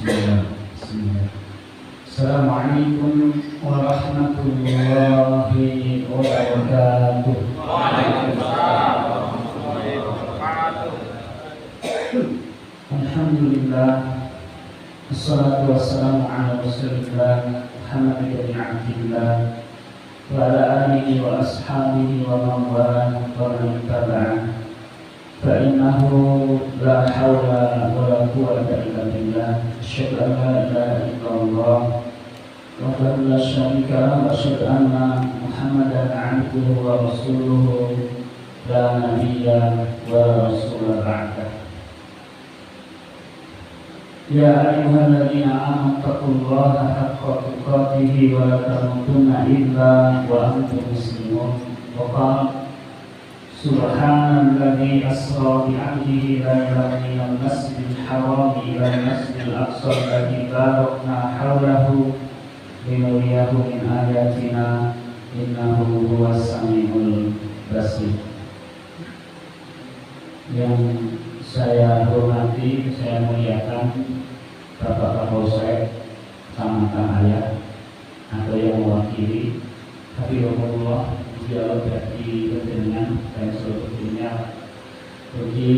Bismillah. Assalamualaikum warahmatullahi wabarakatuh. Waalaikumsalam warahmatullahi wabarakatuh. Alhamdulillah. Wassalatu wassalamu ala Rasulillah Muhammad bin Abdillah wa ala alihi wa ashabihi wa man walah wa man tabi'ah. Fa innahu la haula wa la quwwata illa billah. Asyhadu an la ilaha illallah wahdahu la syarika lahu wa asyhadu anna Muhammadan 'abduhu wa rasuluhu la nabiyya wa rasula ba'dah. Ya ayyuhalladzina amanu taqullaha haqqa tuqatih wa la tamutunna illa wa antum muslimun. Wa qala subhanalladzi asra bi 'abdihi laylan minal masjidil haram ila al-masjidil aqsa alladzi barakna hawlahu linuriyahu min ayatina innahu huwas samiul basir. Yang saya hormati, saya muliakan Bapak Kapolsek Kecamatan Ayah atau yang mewakili Hafizahullah beliau dari Kedengan dan seluruhnya, bagi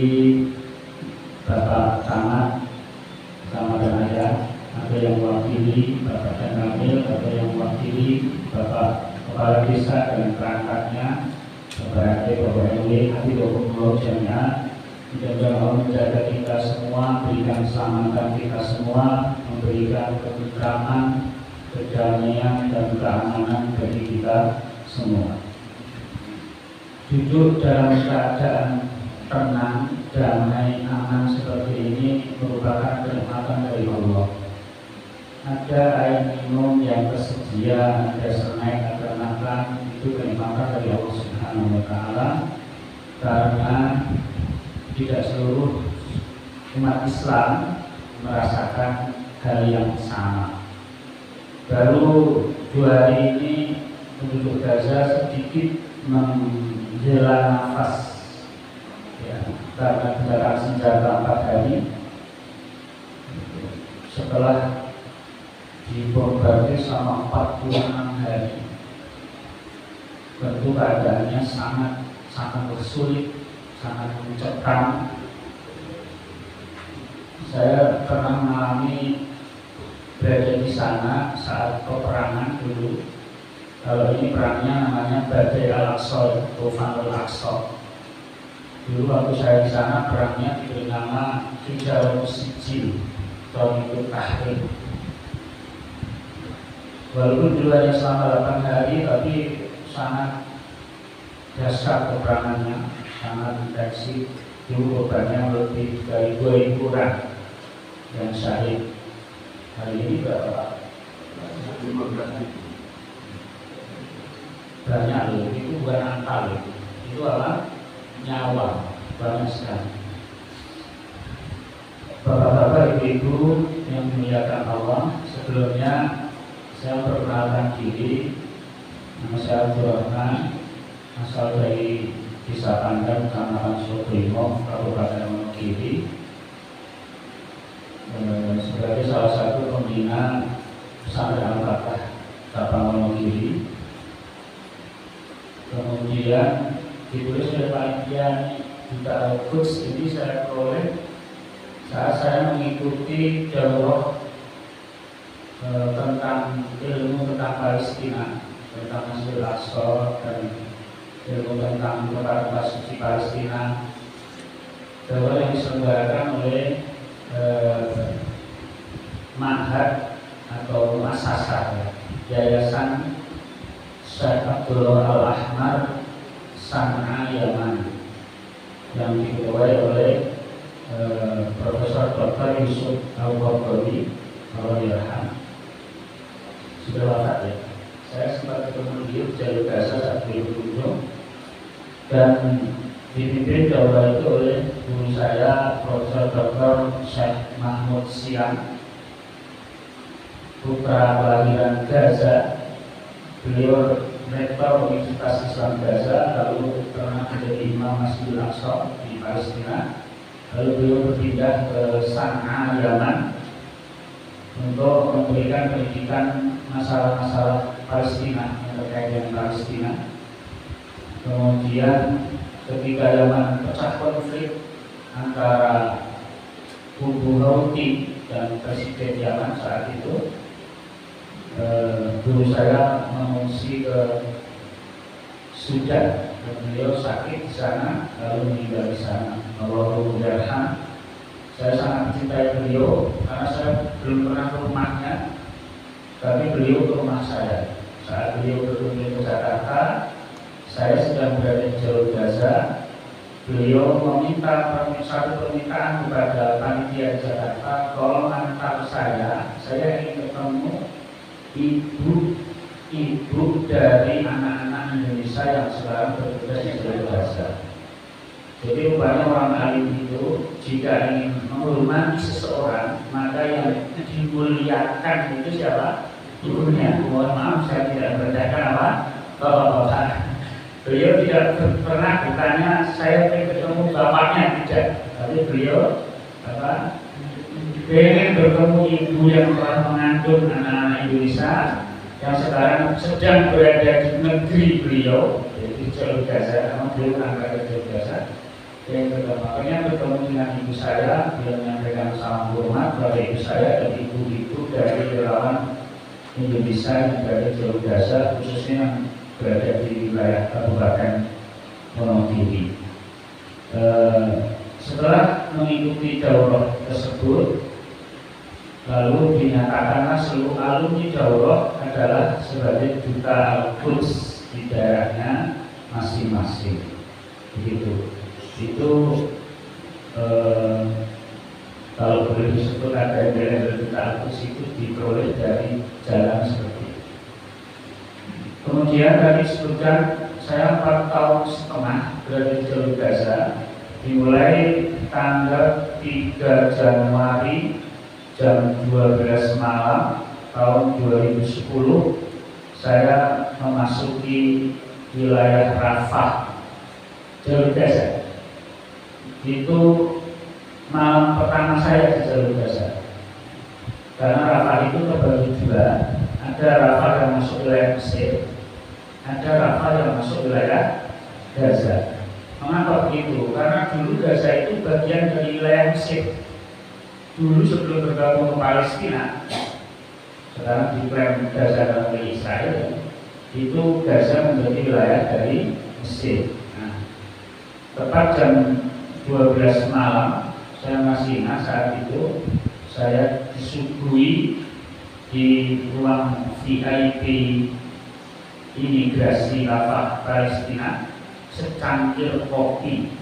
Bapak Camat Kecamatan Ayah atau yang mewakili Bapak Danramil atau yang mewakili Bapak Kepala Desa dan perangkatnya, Bapak RT, Bapak RW, Hafizahullah jami'ah. Mudah-mudahan Allah menjaga kita semua, berikan keselamatan kita semua, memberikan ketentraman, kedamaian dan keamanan bagi kita semua. Duduk dalam keadaan tenang, damai, aman seperti ini merupakan kenikmatan dari Allah. Ada air minum yang tersedia, ada snack, ada makan, itu kenikmatan dari Allah Subhanahu wa Ta'ala, karena tidak seluruh umat Islam merasakan hal yang sama. Baru 2 hari ini penduduk Gaza sedikit menghela nafas, ya, karena gerakan senjata 4 hari setelah dibombardir selama 46 hari. Tentu keadaannya sangat bersulit, sangat mencekam. Saya pernah mengalami berada di sana saat peperangan dulu. Kalau ini perangnya namanya Badai Al-Aqsa, Tufan Al-Aqsa. Dulu waktu saya di sana perangnya diberi nama Fijar Sijil atau Hidul Tahrir. Walaupun dulu hanya selama 8 hari, tapi sangat dahsyat peperangannya, sangat intensif. Dulu korbannya lebih dari 2.000 orang yang syahid. Hari ini berapa? Banyak loh, itu bukan angka loh, itu apa? Nyawa, banyak sekali. Bapak-bapak, ibu-ibu yang dimuliakan Allah, sebelumnya saya perkenalkan diri. Nama saya Abdul Rahman, asal dari Desa Pandang, Kecamatan Sukoharjo, Kabupaten Wonogiri, sebagai salah satu pembina pesantren Al-Fatah Cabang Wonogiri. Kemudian ditulis oleh panitia Duta Al-Quds. Ini saya peroleh saat saya mengikuti daurah tentang ilmu tentang Palestina, tentang Masjidil Aqsa dan ilmu tentang kota suci Palestina. Daurah yang diselenggarakan oleh Ma'had atau Muassasah Yayasan Syekh Abdullah Al-Ahmar San'a Yaman, yang diketuai oleh Profesor Dr. Yusuf Al-Qaradawi Allahyarham. Sudah wafat ya. Saya sempat ketemu dia di Jalur Gaza saat beliau berkunjung, dan dipimpin daurah itu oleh guru saya Profesor Dr. Syekh Mahmud Siang, putra kelahiran Gaza. Beliau rektor Universitas Islam Gaza, lalu pernah menjadi imam Masjidil Aqsa di Palestina. Lalu beliau berpindah ke San'a, Yaman, untuk memberikan pendidikan masalah-masalah Palestina yang terkait dengan Palestina. Kemudian ketika zaman pecah konflik antara kubu Houthi dan Presiden Yaman saat itu, guru saya mengungsi ke Sudan. Beliau sakit di sana lalu meninggal di sana. Allahumma'alaikum. Saya sangat mencintai beliau karena saya belum pernah ke rumahnya, tapi beliau ke rumah saya. Saat beliau berkunjung ke Jakarta, saya sedang berada di Jalur Gaza. Beliau meminta satu permintaan kepada panitia Jakarta, tolong antar saya ingin ketemu ibu dari anak-anak Indonesia yang sekarang berada di Jalur Gaza. Jadi rupanya orang alim itu jika ingin menghormati seseorang, maka yang dimuliakan itu siapa? Ibunya. Mohon maaf saya tidak merendahkan apa? Bapak-bapak. Beliau tidak pernah bertanya saya ingin ketemu bapaknya, tidak. Tapi beliau ingin bertemu ibu yang telah mengandung anak-anak Indonesia yang sekarang sedang berada di negeri beliau, yaitu Jalur Gaza. Memang beliau berangkat ke Jalur Gaza. Yang kedua, makanya bertemu dengan ibu saya, beliau menyampaikan salam hormat kepada ibu saya dan ibu-ibu dari relawan Indonesia yang berada di Jalur Gaza, khususnya yang berada di wilayah Kabupaten Wonogiri. Setelah mengikuti daurah tersebut, lalu dinyatakanlah seluruh alumni daurah adalah sebagai duta Al-Quds di daerahnya masing-masing. Begitu. Itu kalau boleh disebut ada yang duta Al-Quds itu diperoleh dari jalan seperti itu. Kemudian tadi disebutkan saya 4 tahun setengah berada di Jalur Gaza, dimulai tanggal 3 Januari jam 12 malam tahun 2010 saya memasuki wilayah Rafah, Jalur Gaza. Itu malam pertama saya di Jalur Gaza, karena Rafah itu terbagi dua. Ada Rafah yang masuk wilayah Mesir, ada Rafah yang masuk wilayah Gaza. Mengapa begitu? Karena dulu Gaza itu bagian dari wilayah Mesir. Dulu sebelum bergabung ke Palestina, sekarang diklaim Gaza oleh Israel, itu Gaza menjadi wilayah dari Mesir. Nah, tepat jam 12 malam, saya masih ingat saat itu saya disuguhi di ruang VIP imigrasi Rafah Palestina secangkir kopi.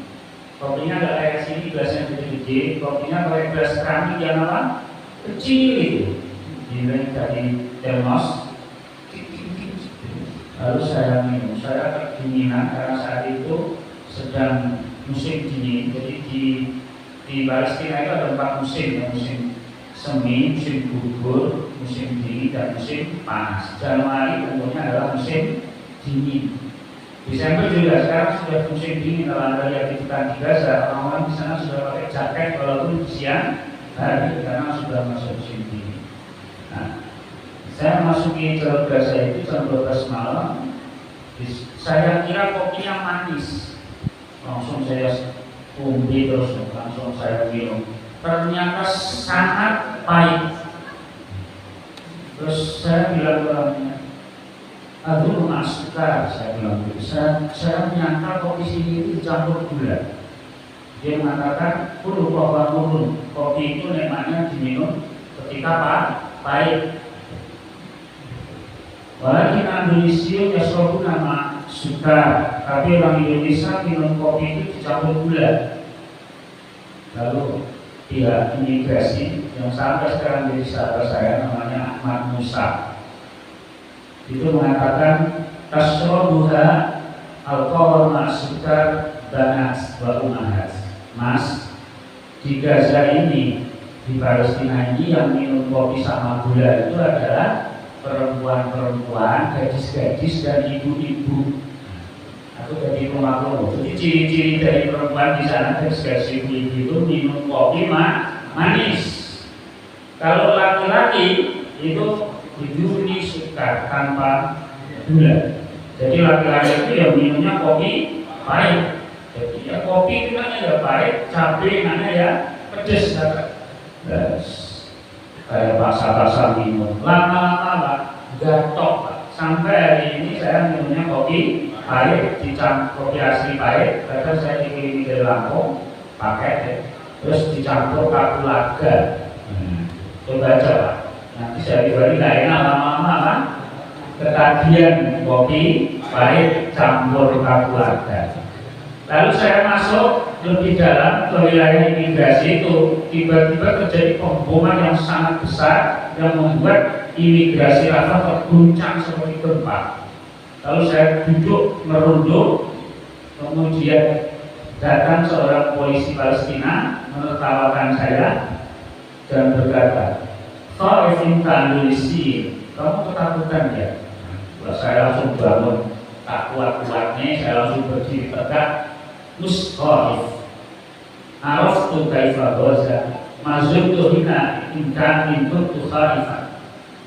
Kopinya nggak kayak sini, gelasnya gede-gede. Kopinya pakai gelas keramik yang apa? Kecil itu. Ini dari termos. Lalu saya minum. Saya kedinginan karena saat itu sedang musim dingin. Jadi di Palestina itu ada 4 musim, ya, musim semi, musim gugur, musim dingin, dan musim panas. Januari umumnya adalah musim dingin. Desember juga sekarang sudah musim dingin. Kalau Anda lihat di Gaza, orang-orang di sana sudah pakai jaket walaupun di siang hari karena sudah masuk musim dingin. Nah, saya masuki Jalur Gaza itu jam 12 malam. Saya kira kopinya manis, langsung saya umbi terus langsung saya minum. Ternyata sangat pahit. Terus saya bilang ke orangnya, aduh masukar, saya bilang gitu. Saya menyangka kopi sini itu dicampur gula. Dia mengatakan, kopi itu memangnya diminum ketika pahit. Walaupun Indonesia ya selalu nama sukar, tapi orang Indonesia minum kopi itu dicampur gula. Lalu pihak imigrasi yang sampai sekarang jadi sahabat saya namanya Ahmad Musa itu mengatakan tasrobuha alkohol masukar banas wa umahat. Mas, di Gaza ini, di Palestina ini yang minum kopi sama gula itu adalah perempuan-perempuan, gadis-gadis dan ibu-ibu. Aku jadi pemaklum. Jadi ciri-ciri dari perempuan di sana, gadis-gadis ibu-ibu itu minum kopi manis. Kalau laki-laki itu diberi sukar tanpa gula. Jadi laki-laki itu yang minumnya kopi pahit. Jadi ya kopi itu namanya ya pahit, cabai namanya ya pedes. Kayak paksa-paksa minum. Lama-lama gatok, Pak. Sampai hari ini saya minumnya kopi pahit, dicampur kopi asli pahit. Kadang saya dikirimi dari Lampung pakai, terus dicampur kapulaga. Coba aja, Pak. Nanti saya diberi nggak enak lama-lama kan? Ketagihan kopi pahit campur kapulaga. Lalu saya masuk lebih dalam ke wilayah imigrasi itu, tiba-tiba terjadi pemboman yang sangat besar yang membuat imigrasi Rafah terguncang seperti gempa. Lalu saya duduk merunduk, kemudian datang seorang polisi Palestina menertawakan saya dan berkata, "Khaif inta Indonesia, kamu ketakutan ya?" Saya langsung bangun, tak kuat-kuatnya saya langsung berdiri tegak. Musqaif araftu kaifa ghaza mazuntu hina inkan intu khaifan.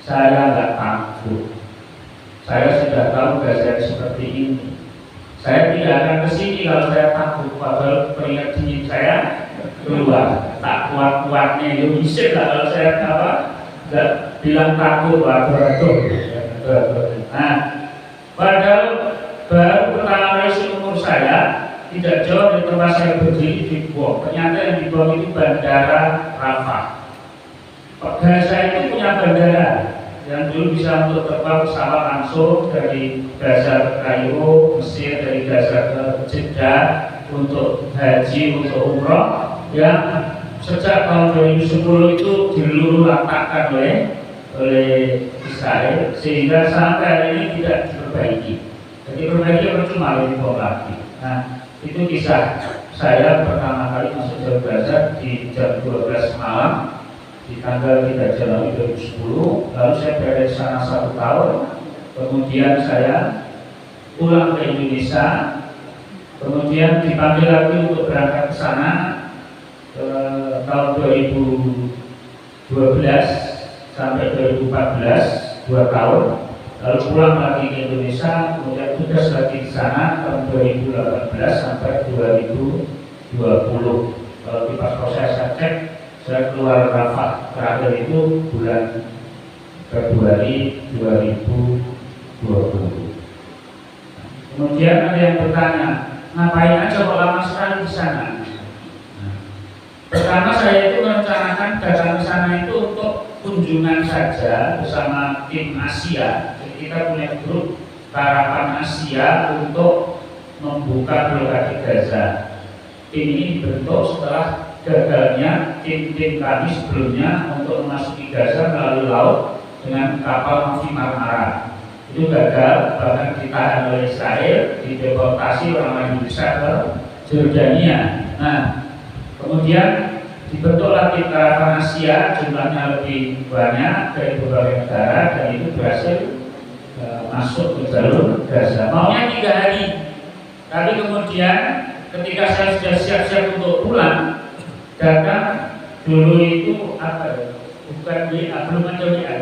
Saya enggak takut. Saya sudah tahu Gaza seperti ini. Saya tidak akan ke sini kalau saya takut. Padahal keringat dingin saya keluar. Tak kuat-kuatnya itu bisa lah kalau saya enggak bilang takut. Nah, padahal baru pertama kali seumur saya tidak jauh dari tempat saya berdiri dibom. Ternyata yang dibom itu bandara Rafah. Gaza itu punya bandara yang dulu bisa untuk terbang pesawat langsung dari Gaza ke Kairo, Mesir, dari Gaza ke Jeddah untuk haji, untuk umroh, yang sejak tahun 2010 itu diluluh-lantakkan oleh Israel, sehingga sampai hari ini tidak diperbaiki. Jadi perbaiki percuma dibom lagi. Nah, itu kisah saya pertama kali masuk ke Gaza di jam 12 malam di tanggal 3 Januari 2010. Lalu saya berada di sana 1 tahun. Kemudian saya pulang ke Indonesia. Kemudian dipanggil lagi untuk berangkat ke sana tahun 2012 sampai 2014, 2 tahun. Lalu pulang lagi ke Indonesia, kemudian tugas lagi di sana tahun 2018 sampai 2020. Kalau di paspor saya cek, saya keluar Rafah terakhir itu bulan Februari 2020. Kemudian ada yang bertanya, ngapain aja kok lama sekali di sana? Pertama saya itu merencanakan datang ke sana itu untuk kunjungan saja bersama tim Asia. Kita punya grup Harapan Asia untuk membuka blokade Gaza. Tim ini dibentuk setelah gagalnya tim-tim kami sebelumnya untuk memasuki Gaza melalui laut dengan kapal Mavi Marmara. Itu gagal, bahkan ditahan oleh Israel, dideportasi orang Indonesia ke Jordania. Nah, kemudian dibentuklah tim Harapan Asia, jumlahnya lebih banyak dari beberapa negara, dan itu berhasil masuk ke jalur Gaza. Maunya 3 hari, tapi kemudian ketika saya sudah siap-siap untuk pulang, datang dulu itu apa ya? Bukan WA, belum ada WA,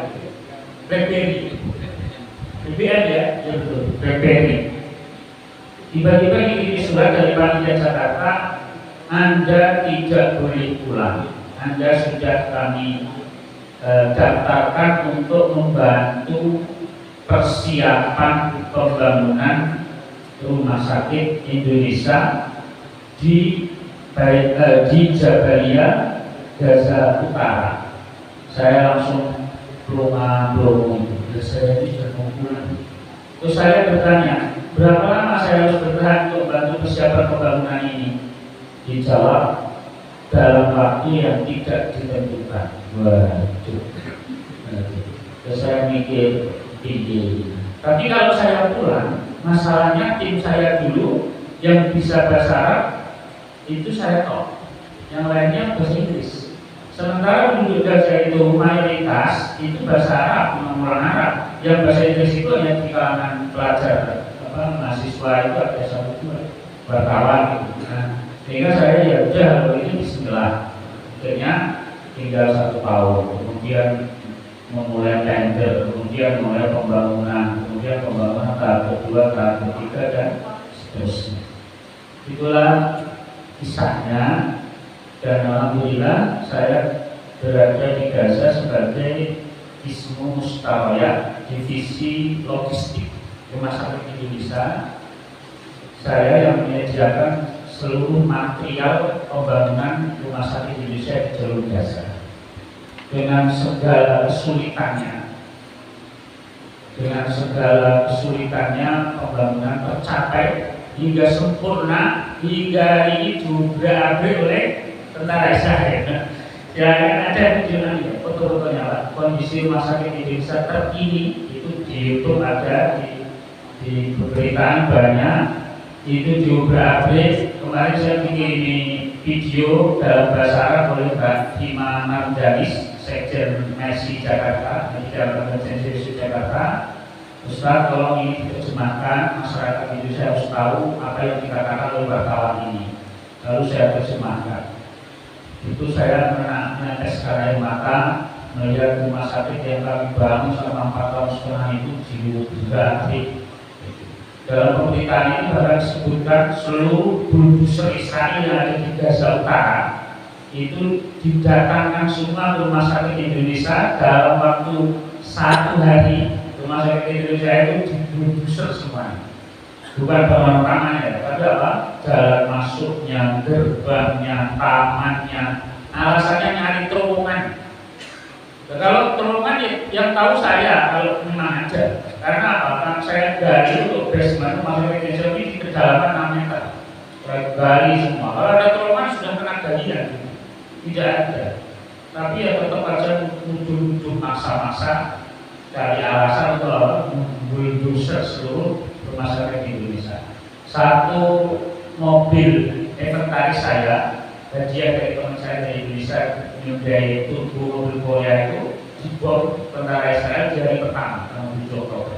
BlackBerry, BBM ya, BlackBerry. Tiba-tiba ini surat dari panitia Jakarta, Anda tidak boleh pulang. Anda sudah kami daftarkan untuk membantu persiapan pembangunan rumah sakit Indonesia di Jabalia, Gaza Utara. Saya langsung belum saya tidak mau pulang. Terus saya bertanya, berapa lama saya harus bertahan untuk bantu persiapan pembangunan ini? Dijawab, dalam waktu yang tidak ditentukan. Waduh. Terus saya mikir, tapi kalau saya pulang, masalahnya tim saya dulu yang bisa bahasa Arab itu saya tahu, yang lainnya bahasa Inggris. Sementara penduduk Gaza itu mayoritas itu bahasa Arab, orang Arab. Yang bahasa Inggris itu hanya di kalangan pelajar, mahasiswa itu ada 1-2 wartawan gitu. Nah, sehingga saya ya udah kalau itu Bismillah. Akhirnya tinggal 1 tahun, kemudian memulai tender, kemudian mulai pembangunan, kemudian pembangunan tahap kedua, tahap ketiga, dan seterusnya. Itulah kisahnya, dan alhamdulillah saya berada di Gaza sebagai Ismu Mustawaya, divisi logistik Rumah Sakit Indonesia. Saya yang menyediakan seluruh material pembangunan Rumah Sakit Indonesia di jalur Gaza dengan segala kesulitannya pembangunan tercapai hingga sempurna, hingga ini diobrak-abrik oleh tentara Israel. Ya, ada videonya, foto-fotonya Pak. Kondisi Rumah Sakit Indonesia terkini itu di YouTube ada, di pemberitaan banyak, itu diobrak-abrik. Kemarin saya bikin video dalam bahasa Arab oleh Mbak Hima Mardanis, Sekjen Mercy Jakarta, di dalam Emergency Jakarta. Ustaz, tolong ini diterjemahkan, masyarakat Indonesia harus tahu apa yang dikatakan oleh wartawan ini. Lalu saya terjemahkan. Itu saya menetes air mata melihat rumah sakit yang kami bangun selama 4 tahun setengah itu diobrak-abrik. Dalam pemberitaan ini bahkan disebutkan seluruh bulldozer Israel yang ada di Gaza Utara itu didatangkan semua ke Rumah Sakit Indonesia dalam waktu 1 hari. Rumah Sakit Indonesia itu dibulldozer semuanya, bukan bangunan utamanya, tapi apa? Jalan masuknya, gerbangnya, tamannya. Alasannya nyari terowongan. Nah, kalau terowongan yang tahu saya, kalau memang aja. Karena apa? Karena saya gali untuk basement Rumah Sakit Indonesia ini di kedalaman 6 meter. Saya gali semua. Kalau ada terowongan sudah kena galian, tidak ada. Tapi ya tetap aja nuduh-nuduh maksa-maksa cari alasan untuk bulldozer seluruh Rumah Sakit Indonesia. 1 mobil inventaris saya, hadiah dari teman saya dari Indonesia, Hyundai Turbo mobil Korea itu dibom tentara Israel di hari pertama, tanggal 7 Oktober.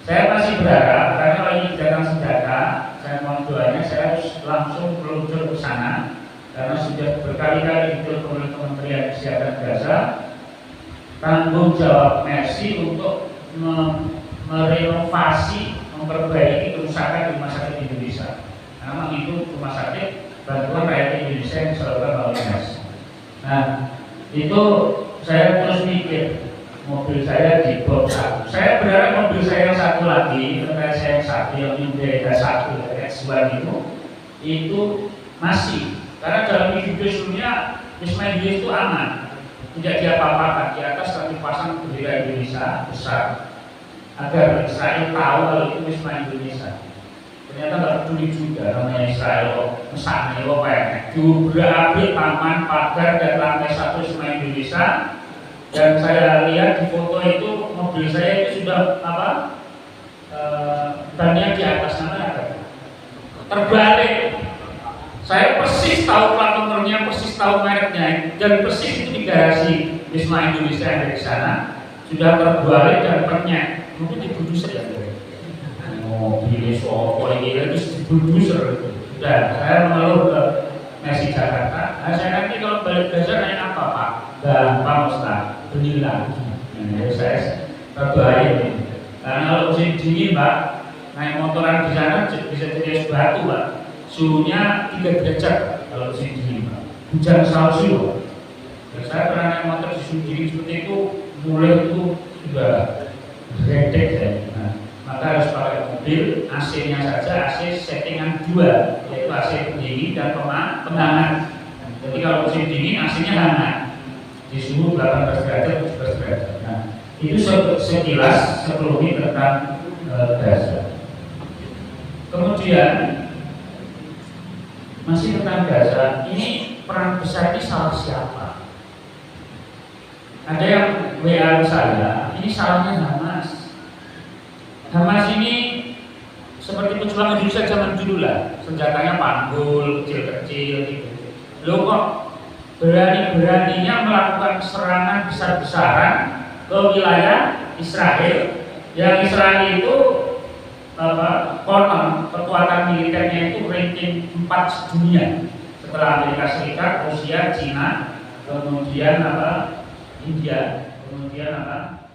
Saya masih berharap, karena kalau ini datang senjata, saya mohon doanya, saya harus langsung meluncur ke sana, karena sudah berkali-kali ditelepon oleh Kementerian Kesehatan Gaza, tanggung jawab Mercy untuk merenovasi, memperbaiki kerusakan di Rumah Sakit Indonesia. Memang itu rumah sakit bantuan rakyat Indonesia yang disalurkan oleh Mercy. Nah, itu saya terus mikir, mobil saya dibom 1. Saya berharap mobil saya yang 1 lagi, terkait saya yang 1, yang Hyundai 1 X1 itu masih. Karena dalam video sebelumnya Ismail itu aman, tidak diapa-apakan. Di atas kami pasang bendera Indonesia besar agar Israel tahu kalau itu Ismail Indonesia. Ternyata nggak peduli juga namanya Israel, misalnya apa ya? Diobrak-abrik taman, pagar dan lantai 1 Ismail Indonesia. Dan saya lihat di foto itu mobil saya itu sudah apa? Bannya di atas sana terbalik. Saya persis tahu plat nomornya, persis tahu mereknya, dan persis itu di garasi Wisma Indonesia yang dari sana sudah terbalik dan penyek. Mungkin dibulldozer ya, mobil sopo ini itu dibulldozer. Dan saya mengeluh ke Mercy Jakarta. Nah, saya nanti kalau balik Gaza naik apa Pak? Gampang Ustaz, beli lagi. Nah, saya terbaik. Karena kalau musim dingin Pak, naik motoran di sana bisa jadi es batu Pak. Suhunya 3 derajat kalau musim dingin Pak. Hujan salju. Dan saya pernah naik motor di suhu dingin seperti itu, mulai itu sudah redek ya. Nah, maka harus pakai mobil, AC-nya saja AC settingan 2, yaitu AC pendingin dan penghangat. Jadi kalau musim dingin AC-nya hangat di suhu 18 derajat, 17 derajat. Nah, itu sekilas sebelumnya tentang Gaza. Kemudian masih tentang Gaza, ini peran besar ini salah siapa? Ada yang WA saya, ini salahnya Hamas. Hamas ini seperti pejuang Indonesia zaman dulu lah, senjatanya panggul, kecil-kecil gitu. Loh kok berani-beraninya melakukan serangan besar-besaran ke wilayah Israel, yang Israel itu konon kekuatan militernya itu ranking 4 dunia setelah Amerika Serikat, Rusia, Cina, kemudian apa? India, kemudian apa?